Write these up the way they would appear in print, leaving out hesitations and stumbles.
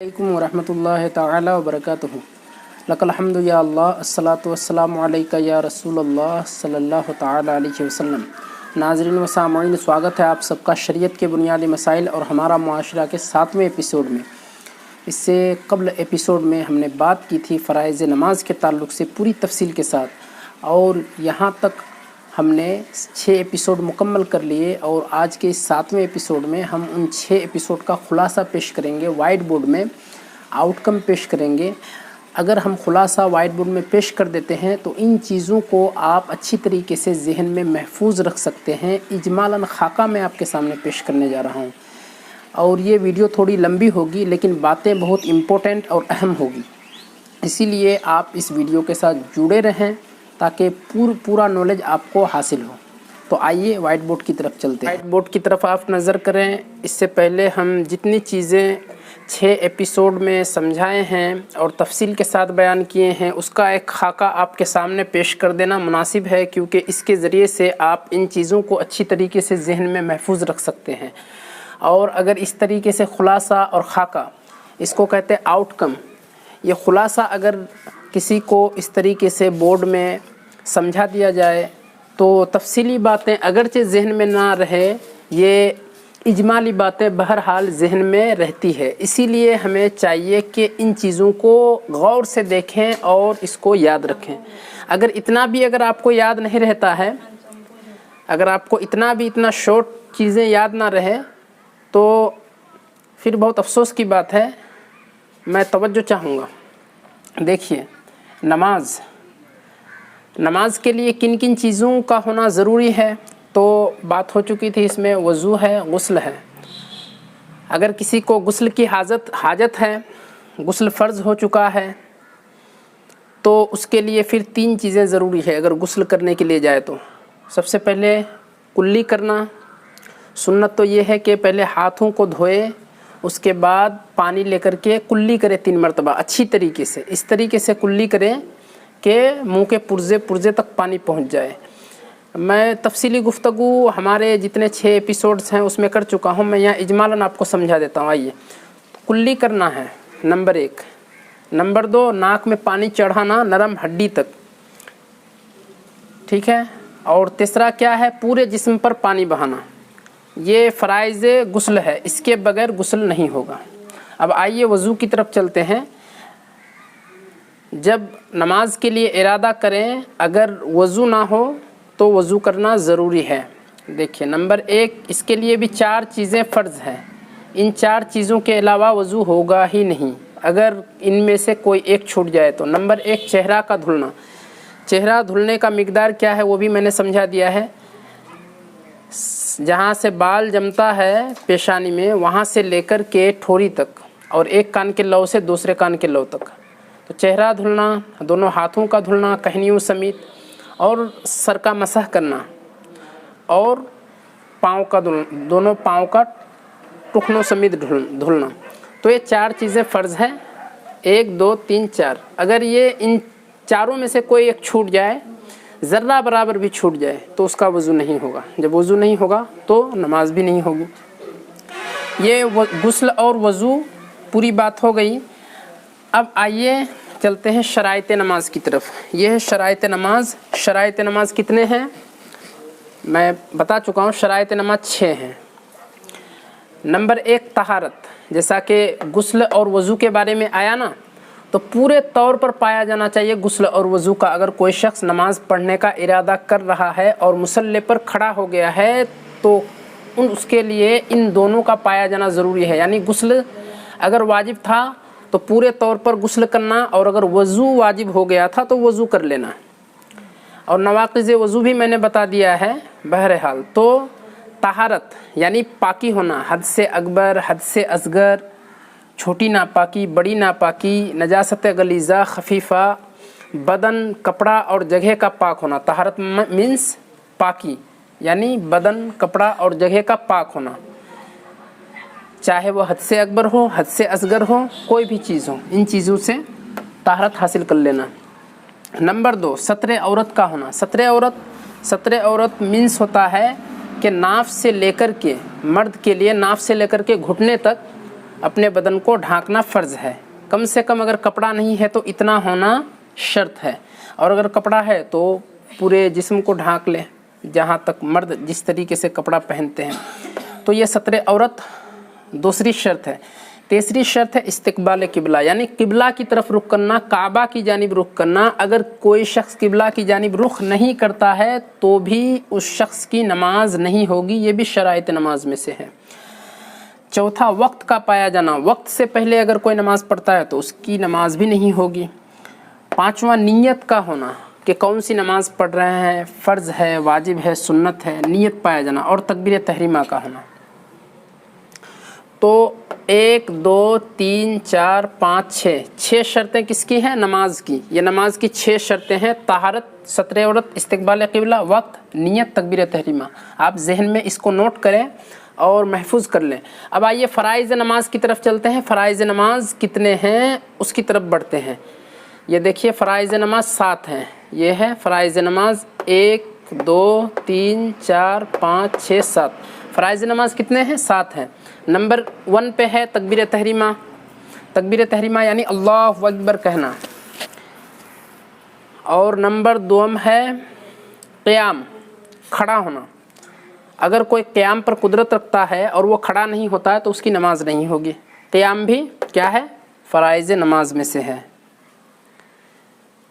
अलैकुम वरहमतुल्लाहि तआला वबरकातुहू। लकल हम्दु या अल्लाह, अस्सलातु वस्सलामु अलैका या रसूलल्लाह सल्लल्लाहु तआला अलैहि वसल्लम। नाज़रीन व सामईन, स्वागत है आप सबका शरीयत के बुनियादी मसाइल और हमारा मुआशरा के 7वें एपिसोड में। इससे कबल एपिसोड में हमने बात की थी फ़राइज़ नमाज के ताल्लुक़ से पूरी तफसील के साथ, और यहाँ तक हमने 6 एपिसोड मुकम्मल कर लिए। और आज के इस 7वें एपिसोड में हम उन 6 एपिसोड का ख़ुलासा पेश करेंगे, वाइट बोर्ड में आउटकम पेश करेंगे। अगर हम ख़ुलासा वाइट बोर्ड में पेश कर देते हैं तो इन चीज़ों को आप अच्छी तरीके से जहन में महफूज रख सकते हैं। इजमालन खाका मैं आपके सामने पेश करने जा रहा हूँ, और ये वीडियो थोड़ी लंबी होगी लेकिन बातें बहुत इम्पोर्टेंट और अहम होगी, इसीलिए आप इस वीडियो के साथ जुड़े रहें ताकि पूरा नॉलेज आपको हासिल हो। तो आइए वाइट बोर्ड की तरफ चलते हैं। वाइट बोर्ड की तरफ आप नज़र करें। इससे पहले हम जितनी चीज़ें 6 एपिसोड में समझाए हैं और तफसील के साथ बयान किए हैं, उसका एक खाका आपके सामने पेश कर देना मुनासिब है, क्योंकि इसके ज़रिए से आप इन चीज़ों को अच्छी तरीके से जहन में महफूज रख सकते हैं। और अगर इस तरीके से ख़ुलासा और खाका, इसको कहते हैं आउटकम, ये ख़ुलासा अगर किसी को इस तरीके से बोर्ड में समझा दिया जाए तो तफसीली बातें अगरचे जहन में ना रहे, ये इजमाली बातें बहरहाल जहन में रहती है। इसीलिए हमें चाहिए कि इन चीज़ों को गौर से देखें और इसको याद रखें। अगर आपको याद नहीं रहता है, अगर आपको इतना शॉर्ट चीज़ें याद ना रहे तो फिर बहुत अफसोस की बात है। मैं तवज्जो चाहूँगा। देखिए, नमाज के लिए किन किन चीज़ों का होना ज़रूरी है तो बात हो चुकी थी। इसमें वज़ू है, गुस्ल है। अगर किसी को गुस्ल की हाजत है, गुस्ल फ़र्ज़ हो चुका है, तो उसके लिए फिर 3 चीज़ें ज़रूरी है। अगर गुस्ल करने के लिए जाए तो सबसे पहले कुल्ली करना। सुन्नत तो ये है कि पहले हाथों को धोए, उसके बाद पानी लेकर के कुल्ली करें 3 मरतबा अच्छी तरीके से। इस तरीके से कुल्ली करें कि मुंह के पुर्जे तक पानी पहुंच जाए। मैं तफसीली गुफ्तगू हमारे जितने 6 एपिसोड्स हैं उसमें कर चुका हूं। मैं यहाँ इजमालन आपको समझा देता हूँ। आइए, कुल्ली करना है नंबर 1। नंबर 2, नाक में पानी चढ़ाना नरम हड्डी तक, ठीक है। और तीसरा क्या है, पूरे जिस्म पर पानी बहाना। ये फ़राइज़ गुस्ल है, इसके बगैर गुस्ल नहीं होगा। अब आइए वज़ू की तरफ चलते हैं। जब नमाज के लिए इरादा करें, अगर वज़ू ना हो तो वज़ू करना ज़रूरी है। देखिए, नंबर 1, इसके लिए भी 4 चीज़ें फ़र्ज़ हैं। इन 4 चीज़ों के अलावा वज़ू होगा ही नहीं अगर इनमें से कोई एक छूट जाए तो। नंबर 1, चेहरा का धुलना। चेहरा धुलने का मिक़दार क्या है वो भी मैंने समझा दिया है। जहाँ से बाल जमता है पेशानी में, वहाँ से लेकर के ठोरी तक, और एक कान के लौ से दूसरे कान के लौ तक। तो चेहरा धुलना, दोनों हाथों का धुलना कहनियों समेत, और सर का मसह करना, और पाँव का दोनों पाँव का टुकनों समेत धुलना। तो ये 4 चीज़ें फ़र्ज़ हैं। 1, 2, 3, 4। अगर ये इन चारों में से कोई एक छूट जाए, ज़र्रा बराबर भी छूट जाए, तो उसका वज़ू नहीं होगा। जब वज़ू नहीं होगा तो नमाज भी नहीं होगी। ये गुस्ल और वज़ू पूरी बात हो गई। अब आइए चलते हैं शराइत नमाज की तरफ। ये है शराइत नमाज। शराइत नमाज कितने हैं मैं बता चुका हूँ। शराइत नमाज 6 हैं। नंबर 1, तहारत। जैसा कि गुस्ल और वज़ू के बारे में आया ना, तो पूरे तौर पर पाया जाना चाहिए गुस्ल और वज़ू का। अगर कोई शख्स नमाज पढ़ने का इरादा कर रहा है और मुसल्ले पर खड़ा हो गया है तो उसके लिए इन दोनों का पाया जाना ज़रूरी है। यानी गुस्ल अगर वाजिब था तो पूरे तौर पर गुस्ल करना, और अगर वज़ू वाजिब हो गया था तो वज़ू कर लेना। और नवाक़िज़ वज़ू भी मैंने बता दिया है। बहरहाल, तो तहारत यानी पाकी होना, हद से अकबर, हद से असगर, छोटी नापाकी, बड़ी नापाकी, नजासत गलीज़ा, खफीफ़ा, बदन, कपड़ा और जगह का पाक होना। तहारत मीन्स पाकी, यानी बदन, कपड़ा और जगह का पाक होना, चाहे वो हद से अकबर हो, हद से असगर हो, कोई भी चीज़ हो, इन चीज़ों से तहारत हासिल कर लेना। नंबर 2, सत्रे औरत का होना। सत्रे औरत मीन्स होता है कि नाफ से लेकर के, मर्द के लिए नाफ से लेकर के घुटने तक اپنے بدن کو ڈھانکنا فرض ہے. کم سے کم اگر کپڑا نہیں ہے تو اتنا ہونا شرط ہے, اور اگر کپڑا ہے تو پورے جسم کو ڈھانک لیں جہاں تک مرد جس طریقے سے کپڑا پہنتے ہیں. تو یہ ستر عورت دوسری شرط ہے. تیسری شرط ہے استقبال قبلہ, یعنی قبلہ کی طرف رخ کرنا, کعبہ کی جانب رخ کرنا. اگر کوئی شخص قبلہ کی جانب رخ نہیں کرتا ہے تو بھی اس شخص کی نماز نہیں ہوگی, یہ بھی شرائط نماز میں سے ہے. چوتھا وقت کا پایا جانا, وقت سے پہلے اگر کوئی نماز پڑھتا ہے تو اس کی نماز بھی نہیں ہوگی. پانچواں نیت کا ہونا کہ کون سی نماز پڑھ رہے ہیں, فرض ہے, واجب ہے, سنت ہے, نیت پایا جانا. اور تکبیر تحریمہ کا ہونا. تو 1 2 3 4 5 6 6 شرطیں کس کی ہیں؟ نماز کی. یہ نماز کی 6 شرطیں ہیں. طہارت, ستر عورت, استقبال قبلہ, وقت, نیت, تکبیر تحریمہ. آپ ذہن میں اس کو نوٹ کریں اور محفوظ کر لیں. اب آئیے فرائض نماز کی طرف چلتے ہیں. فرائض نماز کتنے ہیں اس کی طرف بڑھتے ہیں. یہ دیکھیے فرائض نماز 7 ہیں. یہ ہے فرائض نماز 1 2 3 4 5 6 7. فرائض نماز کتنے ہیں؟ 7 ہیں. نمبر 1 پہ ہے تکبیر تحریمہ. تکبیر تحریمہ یعنی اللہ اکبر کہنا. اور نمبر 2 ہے قیام, کھڑا ہونا. اگر کوئی قیام پر قدرت رکھتا ہے اور وہ کھڑا نہیں ہوتا ہے تو اس کی نماز نہیں ہوگی. قیام بھی کیا ہے؟ فرائض نماز میں سے ہے.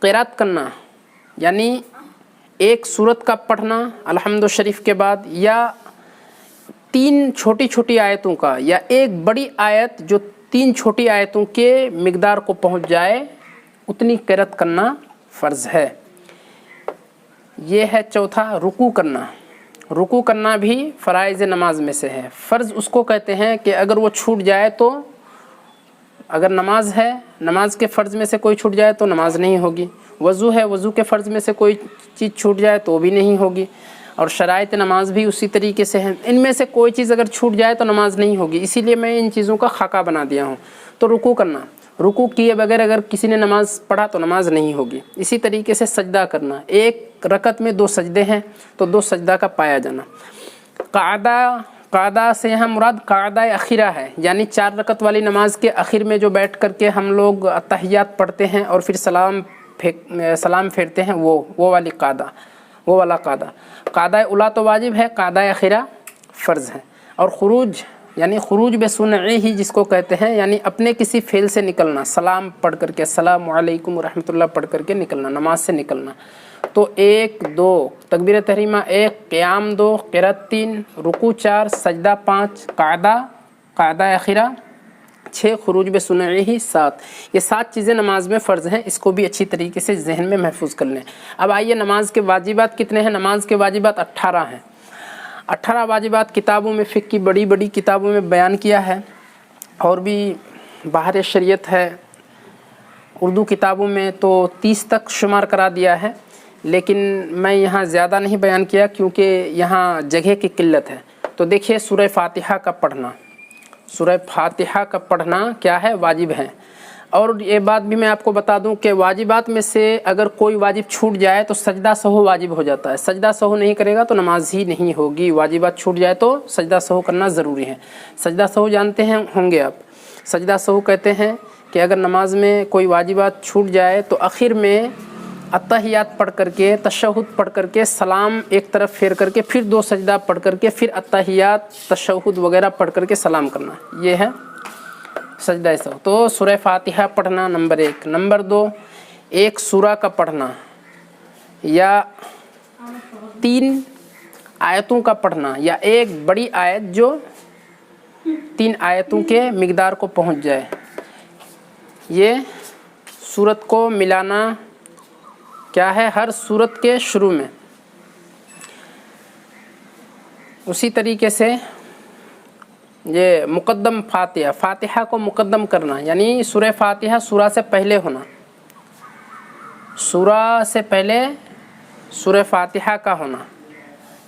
قرات کرنا یعنی ایک سورت کا پڑھنا الحمد شریف کے بعد, یا 3 چھوٹی چھوٹی آیتوں کا, یا ایک بڑی آیت جو 3 چھوٹی آیتوں کے مقدار کو پہنچ جائے اتنی قرات کرنا فرض ہے. یہ ہے چوتھا رکوع کرنا. رکوع کرنا بھی فرائض نماز میں سے ہے. فرض اس کو کہتے ہیں کہ اگر وہ چھوٹ جائے تو, اگر نماز ہے, نماز کے فرض میں سے کوئی چھوٹ جائے تو نماز نہیں ہوگی. وضو ہے, وضو کے فرض میں سے کوئی چیز چھوٹ جائے تو بھی نہیں ہوگی. اور شرائط نماز بھی اسی طریقے سے ہیں. ان میں سے کوئی چیز اگر چھوٹ جائے تو نماز نہیں ہوگی. اسی لیے میں ان چیزوں کا خاکہ بنا دیا ہوں. تو رکوع کرنا, رکوع کیے بغیر اگر کسی نے نماز پڑھا تو نماز نہیں ہوگی. اسی طریقے سے سجدہ کرنا, ایک رکعت میں 2 سجدے ہیں تو 2 سجدہ کا پایا جانا. قعدہ سے یہاں مراد قعدہ اخیرہ ہے, یعنی 4 رکعت والی نماز کے آخر میں جو بیٹھ کر کے ہم لوگ اتحیات پڑھتے ہیں اور پھر سلام پھیرتے ہیں, وہ والی قعدہ, وہ والا قعدہ. قعدہ اولیٰ تو واجب ہے, قعدہ اخیرہ فرض ہے. اور خروج یعنی خروج بسنعی ہی جس کو کہتے ہیں, یعنی اپنے کسی فعل سے نکلنا, سلام پڑھ کر کے, السلام علیکم ورحمۃ اللہ پڑھ کر کے نکلنا, نماز سے نکلنا. تو 1 2 تکبیر تحریمہ 1, قیام 2, قرات 3, رکوع 4, سجدہ 5, قعدہ اخیرہ 6, خروج بسنعی ہی 7. یہ 7 چیزیں نماز میں فرض ہیں. اس کو بھی اچھی طریقے سے ذہن میں محفوظ کر لیں. اب آئیے نماز کے واجبات کتنے ہیں؟ نماز کے واجبات 18 ہیں. 18 واجبات کتابوں میں, فقہ کی بڑی بڑی کتابوں میں بیان کیا ہے, اور بھی باہر شریعت ہے. اردو کتابوں میں تو 30 تک شمار کرا دیا ہے, لیکن میں یہاں زیادہ نہیں بیان کیا کیونکہ یہاں جگہ کی قلت ہے. تو دیکھیے سورہ فاتحہ کا پڑھنا, سورہ فاتحہ کا پڑھنا کیا ہے؟ واجب ہے. اور یہ بات بھی میں آپ کو بتا دوں کہ واجبات میں سے اگر کوئی واجب چھوٹ جائے تو سجدہ سہو واجب ہو جاتا ہے. سجدہ سہو نہیں کرے گا تو نماز ہی نہیں ہوگی. واجبات چھوٹ جائے تو سجدہ سہو کرنا ضروری ہے. سجدہ سہو جانتے ہیں ہوں گے آپ. سجدہ سہو کہتے ہیں کہ اگر نماز میں کوئی واجبات چھوٹ جائے تو آخر میں اتحیات پڑھ کر کے, تشہد پڑھ کر کے, سلام ایک طرف پھیر کر کے, پھر 2 سجدہ پڑھ کر کے, پھر اتحیات, تشہد وغیرہ پڑھ کر کے سلام کرنا. یہ ہے سجدہ سہو. تو سورہ فاتحہ پڑھنا نمبر 1. نمبر 2 ایک سورہ کا پڑھنا یا 3 آیتوں کا پڑھنا, یا ایک بڑی آیت جو 3 آیتوں کے مقدار کو پہنچ جائے. یہ سورت کو ملانا کیا ہے؟ ہر سورت کے شروع میں. اسی طریقے سے یہ مقدم فاتحہ, فاتحہ کو مقدم کرنا, یعنی سورہ فاتحہ سورہ سے پہلے ہونا. سورہ سے پہلے سورہ فاتحہ کا ہونا.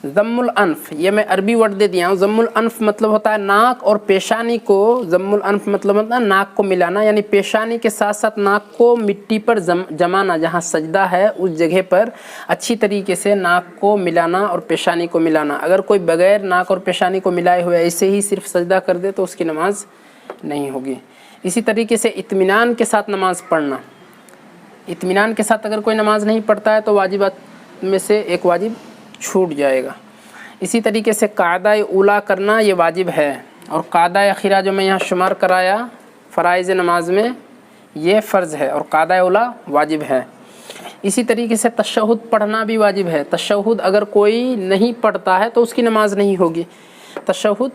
ضم الانف, یہ میں عربی ورڈ دے دیا ہوں. ضم الانف مطلب ہوتا ہے ناک اور پیشانی کو, ضم الانف مطلب ہوتا ہے ناک کو ملانا, یعنی پیشانی کے ساتھ ساتھ ناک کو مٹی پر جمانا. جہاں سجدہ ہے اس جگہ پر اچھی طریقے سے ناک کو ملانا اور پیشانی کو ملانا. اگر کوئی بغیر ناک اور پیشانی کو ملائے ہوئے ایسے ہی صرف سجدہ کر دے تو اس کی نماز नहीं होगी। इसी तरीके से इत्मीनान के साथ नमाज़ पढ़ना, इत्मीनान के साथ अगर कोई नमाज़ नहीं पढ़ता है तो वाजिबात में से एक वाजिब छूट जाएगा। इसी तरीके से कायदा उला करना ये वाजिब है, और कायदा अखीरा जो मैं यहाँ शुमार कराया फ़राइज़ नमाज में ये फ़र्ज़ है और कायदा उला वाजिब है। इसी तरीके से तशहुद पढ़ना भी वाजिब है। तशहुद अगर कोई नहीं पढ़ता है तो उसकी नमाज नहीं होगी, तशहुद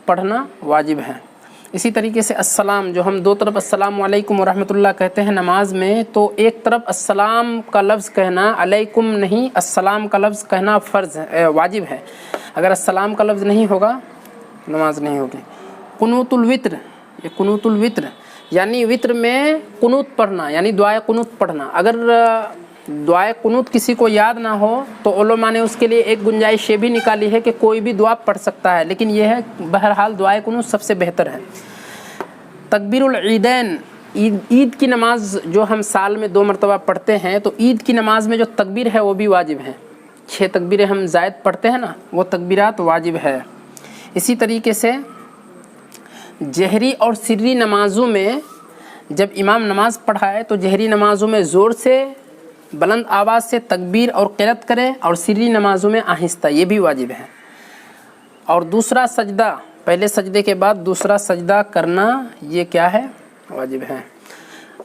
पढ़ना वाजिब है। इसी तरीके से अस्सलाम, जो हम दो तरफ अस्सलाम वालेकुम वरहमतुल्लाह कहते हैं नमाज में, तो एक तरफ अस्सलाम का लफ्ज़ कहना, अलैकुम नहीं, अस्सलाम का लफ्ज़ कहना फ़र्ज़ है, वाजिब है। अगर अस्सलाम का लफ्ज़ नहीं होगा नमाज नहीं होगी। कुनूतुल वित्र, ये कुनूतुल वित्र यानी वित्र में कुनूत पढ़ना, यानी दुआए कुनूत पढ़ना। अगर दुआए कुनूत किसी को याद ना हो तो उलमा ने उसके लिए एक गुंजाइश ये भी निकाली है कि कोई भी दुआ पढ़ सकता है, लेकिन यह है बहरहाल दुआए कुनूत सबसे बेहतर है। तकबीरुल ईदैन, ईद की नमाज जो हम साल में 2 मरतबा पढ़ते हैं, तो ईद की नमाज में जो तकबीर है वो भी वाजिब है। 6 तकबीरें हम ज़ायद पढ़ते हैं ना, वो तकबीरात वाजिब है। इसी तरीके से जहरी और सिर्री नमाज़ों में जब इमाम नमाज़ पढ़ाए तो जहरी नमाज़ों में ज़ोर से बुलंद आवाज़ से तकबीर और क़िरात करे, और सिर्री नमाज़ों में आहिस्ता, ये भी वाजिब है। और दूसरा सजदा, पहले सजदे के बाद दूसरा सजदा करना, ये क्या है, वाजिब है।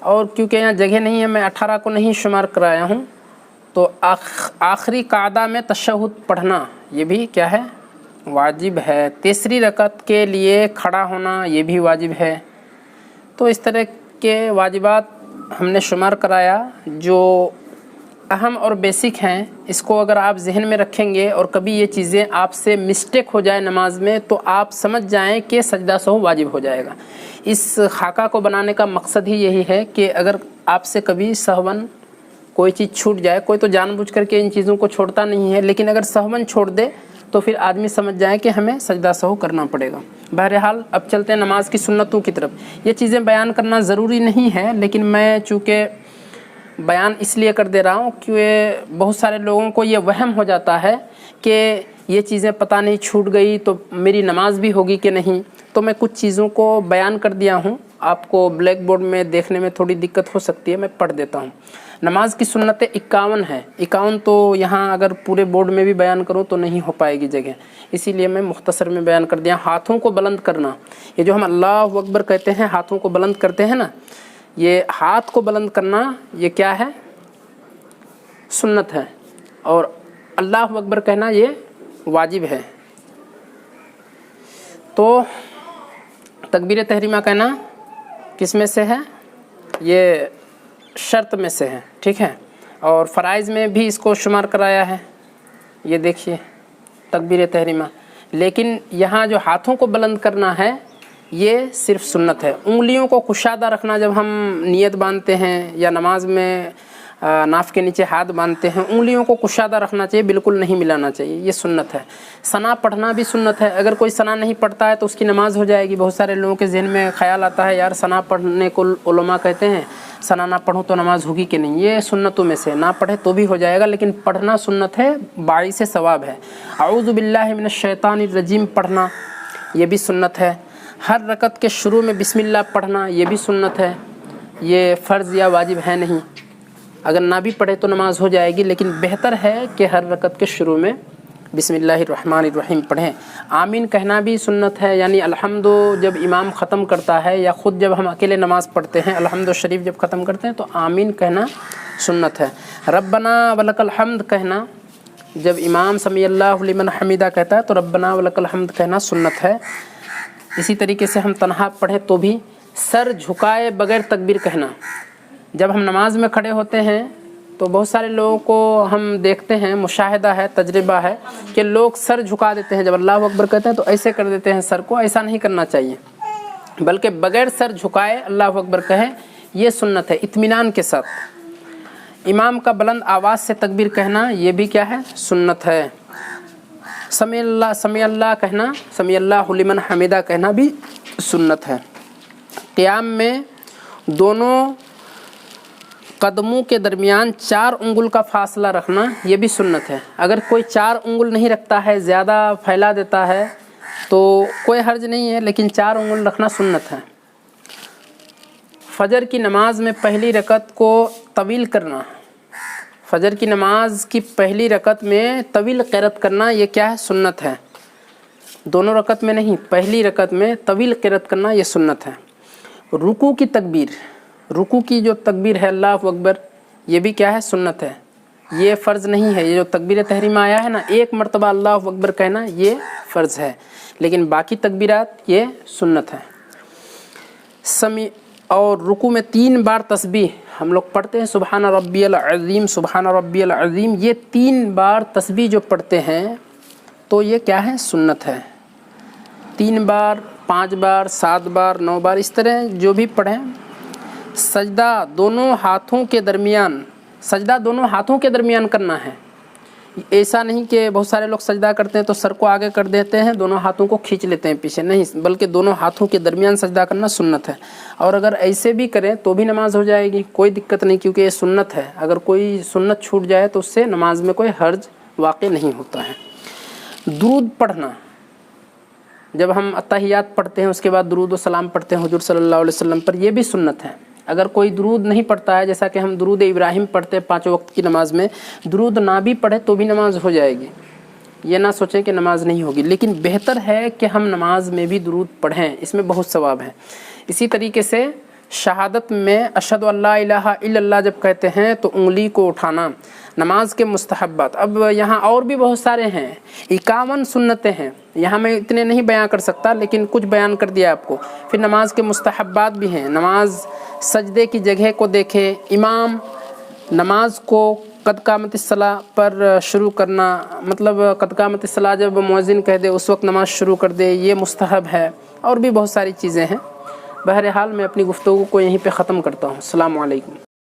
और क्योंकि यहाँ जगह नहीं है, मैं 18 को नहीं शुमार कराया हूँ, तो आखिरी कायदा में तशहुद पढ़ना ये भी क्या है, वाजिब है। तीसरी रकत के लिए खड़ा होना ये भी वाजिब है। तो इस तरह के वाजिबात हमने शुमार कराया जो अहम और बेसिक हैं। इसको अगर आप जहन में रखेंगे और कभी ये चीज़ें आपसे मिस्टेक हो जाए नमाज में, तो आप समझ जाएं कि सजदा सहू वाजिब हो जाएगा। इस खाका को बनाने का मकसद ही यही है कि अगर आपसे कभी सहवन कोई चीज़ छूट जाए, कोई तो जानबूझ करके इन चीज़ों को छोड़ता नहीं है, लेकिन अगर सहवन छोड़ दे तो फिर आदमी समझ जाए कि हमें सजदा सहू करना पड़ेगा। बहरहाल अब चलते हैं नमाज की सुन्नतों की तरफ। ये चीज़ें बयान करना ज़रूरी नहीं है, लेकिन मैं चूँकि बयान इसलिए कर दे रहा हूँ कि बहुत सारे लोगों को ये वहम हो जाता है कि ये चीज़ें पता नहीं छूट गई तो मेरी नमाज भी होगी कि नहीं। तो मैं कुछ चीज़ों को बयान कर दिया हूँ, आपको ब्लैक बोर्ड में देखने में थोड़ी दिक्कत हो सकती है, मैं पढ़ देता हूँ। नमाज की सुन्नतें 51 है। 51 तो यहाँ अगर पूरे बोर्ड में भी बयान करूँ तो नहीं हो पाएगी जगह, इसीलिए मैं मुख्तसर में बयान कर दिया। हाथों को बुलंद करना, ये जो हम अल्लाहु अकबर कहते हैं, हाथों को बुलंद करते हैं ना, ये हाथ को बुलंद करना ये क्या है, सुन्नत है। और अल्लाहु अकबर कहना ये वाजिब है। तो तकबीर तहरीमा कहना किस में से है, ये शर्त में से है, ठीक है। और फ़राइज़ में भी इसको शुमार कराया है, ये देखिए तकबीर तहरीमा। लेकिन यहाँ जो हाथों को बुलंद करना है ये सिर्फ सुन्नत है। उंगलियों को कुशादा रखना, जब हम नियत बांधते हैं या नमाज में नाफ के नीचे हाथ बांधते हैं, उंगलियों को कुशादा रखना चाहिए, बिल्कुल नहीं मिलाना चाहिए, ये सुन्नत है। सना पढ़ना भी सुन्नत है। अगर कोई सना नहीं पढ़ता है तो उसकी नमाज हो जाएगी। बहुत सारे लोगों के जहन में ख्याल आता है यार सना पढ़ने को उलमा कहते हैं, सना ना पढ़ो तो नमाज होगी कि नहीं। ये सुन्नतों में से, ना पढ़े तो भी हो जाएगा, लेकिन पढ़ना सुन्नत है, बाई से सवाब है। अऊज़ु बिल्लाहि मिनश शैतानिर रजीम पढ़ना ये भी सुन्नत है। हर रकत के शुरू में बिस्मिल्लाह पढ़ना ये भी सुन्नत है। ये फ़र्ज़ या वाजिब है नहीं, अगर ना भी पढ़े तो नमाज हो जाएगी, लेकिन बेहतर है कि हर रकत के शुरू में बिस्मिल्लाहिर्रहमानिर्रहीम पढ़ें। आमीन कहना भी सुन्नत है, यानी अल्हम्दु जब इमाम ख़त्म करता है या ख़ुद जब हम अकेले नमाज़ पढ़ते हैं, अल्हम्दु शरीफ जब ख़त्म करते हैं तो आमीन कहना सुन्नत है। रब्बना वलकल हम्द कहना, जब इमाम समी अल्लाहु लिमन हमीदा कहता है तो रब्बना वलकल हम्द कहना सुन्नत है। इसी तरीके से हम तन्हा पढ़ें तो भी सर झुकाए बगैर तकबीर कहना। जब हम नमाज में खड़े होते हैं तो बहुत सारे लोगों को हम देखते हैं, मुशाहिदा है, तजर्बा है कि लोग सर झुका देते हैं। जब अल्लाहु अकबर कहते हैं तो ऐसे कर देते हैं सर को, ऐसा नहीं करना चाहिए, बल्कि बगैर सर झुकाए अल्लाहु अकबर कहें, ये सुन्नत है। इत्मीनान के साथ इमाम का बुलंद आवाज़ से तकबीर कहना ये भी क्या है, सुन्नत है। समी अल्लाह कहना, समी अल्लाहु लिमन हमीदा कहना भी सुन्नत है। क़ियाम में दोनों कदमों के दरमियान 4 उंगल का फासला रखना ये भी सुन्नत है। अगर कोई 4 उंगल नहीं रखता है, ज़्यादा फैला देता है, تو کوئی حرج نہیں ہے، لیکن 4 انگل رکھنا سنت ہے۔ فجر کی نماز میں پہلی رکعت کو طویل کرنا، فجر کی نماز کی پہلی رکعت میں طویل قرات کرنا، یہ کیا ہے؟ سنت ہے۔ دونوں رکعت میں نہیں، پہلی رکعت میں طویل قرات کرنا یہ سنت ہے۔ رکوع کی تکبیر، رکوع کی جو تکبیر ہے اللہ اکبر، یہ بھی کیا ہے؟ سنت ہے۔ یہ فرض نہیں ہے، یہ جو تکبیر تحریمہ آیا ہے نا، ایک مرتبہ اللہ اکبر کہنا یہ فرض ہے، لیکن باقی تکبیرات یہ سنت ہے۔ اور رکوع میں 3 بار تسبیح ہم لوگ پڑھتے ہیں، سبحان ربی العظیم، سبحان ربی العظیم، یہ 3 بار تسبیح جو پڑھتے ہیں تو یہ کیا ہے؟ سنت ہے۔ 3 بار، 5 بار، 7 بار، 9 بار، اس طرح جو بھی پڑھیں۔ سجدہ دونوں ہاتھوں کے درمیان، سجدہ دونوں ہاتھوں کے درمیان کرنا ہے۔ ایسا نہیں کہ بہت سارے لوگ سجدہ کرتے ہیں تو سر کو آگے کر دیتے ہیں، دونوں ہاتھوں کو کھینچ لیتے ہیں پیچھے، نہیں، بلکہ دونوں ہاتھوں کے درمیان سجدہ کرنا سنت ہے۔ اور اگر ایسے بھی کریں تو بھی نماز ہو جائے گی، کوئی دقت نہیں، کیونکہ یہ سنت ہے۔ اگر کوئی سنت چھوٹ جائے تو اس سے نماز میں کوئی حرج واقع نہیں ہوتا ہے۔ درود پڑھنا، جب ہم اتحیات پڑھتے ہیں اس کے بعد درود و سلام پڑھتے ہیں حضور صلی اللہ علیہ وسلم پر، یہ بھی سنت ہے۔ اگر کوئی درود نہیں پڑھتا ہے، جیسا کہ ہم درود ابراہیم پڑھتے ہیں 5 وقت کی نماز میں، درود نہ بھی پڑھے تو بھی نماز ہو جائے گی، یہ نہ سوچیں کہ نماز نہیں ہوگی، لیکن بہتر ہے کہ ہم نماز میں بھی درود پڑھیں، اس میں بہت ثواب ہے۔ اسی طریقے سے شہادت میں اشہد ان لا الہ الا اللہ جب کہتے ہیں تو انگلی کو اٹھانا، نماز کے مستحبات اب یہاں اور بھی بہت سارے ہیں، 51 سنتیں ہیں، یہاں میں اتنے نہیں بیان کر سکتا، لیکن کچھ بیان کر دیا آپ کو۔ پھر نماز کے مستحبات بھی ہیں، نماز سجدے کی جگہ کو دیکھے، امام نماز کو قد قامت الصلاۃ پر شروع کرنا، مطلب قد قامت الصلاۃ جب مؤذن کہہ دے اس وقت نماز شروع کر دے، یہ مستحب ہے، اور بھی بہت ساری چیزیں ہیں۔ بہرحال میں اپنی گفتگو کو یہیں پہ ختم کرتا ہوں۔ السلام علیکم۔